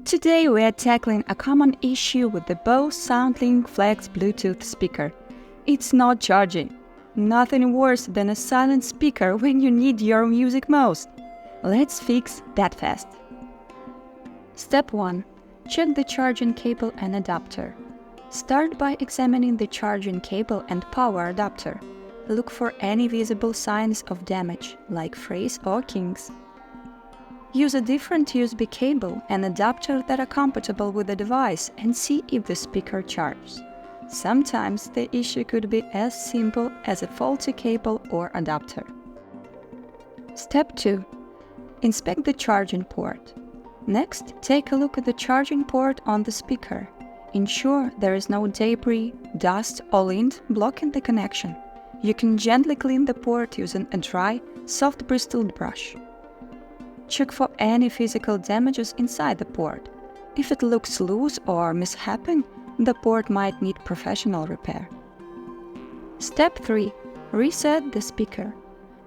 Today we are tackling a common issue with the Bose SoundLink Flex Bluetooth speaker. It's not charging. Nothing worse than a silent speaker when you need your music most. Let's fix that fast. Step 1. Check the charging cable and adapter. Start by examining the charging cable and power adapter. Look for any visible signs of damage, like frizz or kinks. Use a different USB cable and adapter that are compatible with the device and see if the speaker charges. Sometimes the issue could be as simple as a faulty cable or adapter. Step 2. Inspect the charging port. Next, take a look at the charging port on the speaker. Ensure there is no debris, dust or lint blocking the connection. You can gently clean the port using a dry, soft bristled brush. Check for any physical damages inside the port. If it looks loose or misshapen, the port might need professional repair. Step 3. Reset the speaker.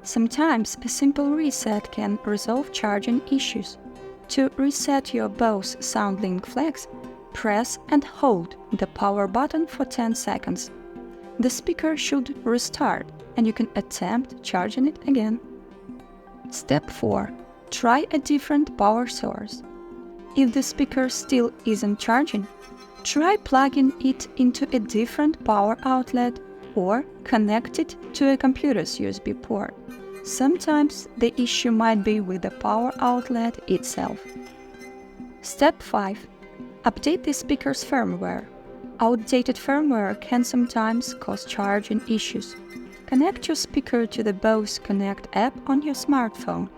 Sometimes a simple reset can resolve charging issues. To reset your Bose SoundLink Flex, press and hold the power button for 10 seconds. The speaker should restart and you can attempt charging it again. Step 4. Try a different power source. If the speaker still isn't charging, try plugging it into a different power outlet or connect it to a computer's USB port. Sometimes the issue might be with the power outlet itself. Step 5. Update the speaker's firmware. Outdated firmware can sometimes cause charging issues. Connect your speaker to the Bose Connect app on your smartphone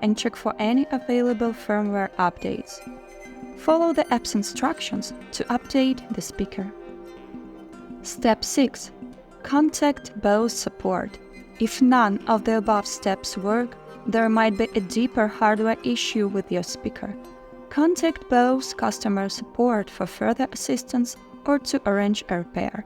and check for any available firmware updates. Follow the app's instructions to update the speaker. Step 6. Contact Bose support. If none of the above steps work, there might be a deeper hardware issue with your speaker. Contact Bose customer support for further assistance or to arrange a repair.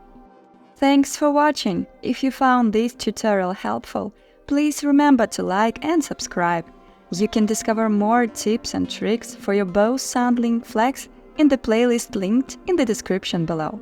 Thanks for watching! If you found this tutorial helpful, please remember to like and subscribe. You can discover more tips and tricks for your Bose SoundLink Flex in the playlist linked in the description below.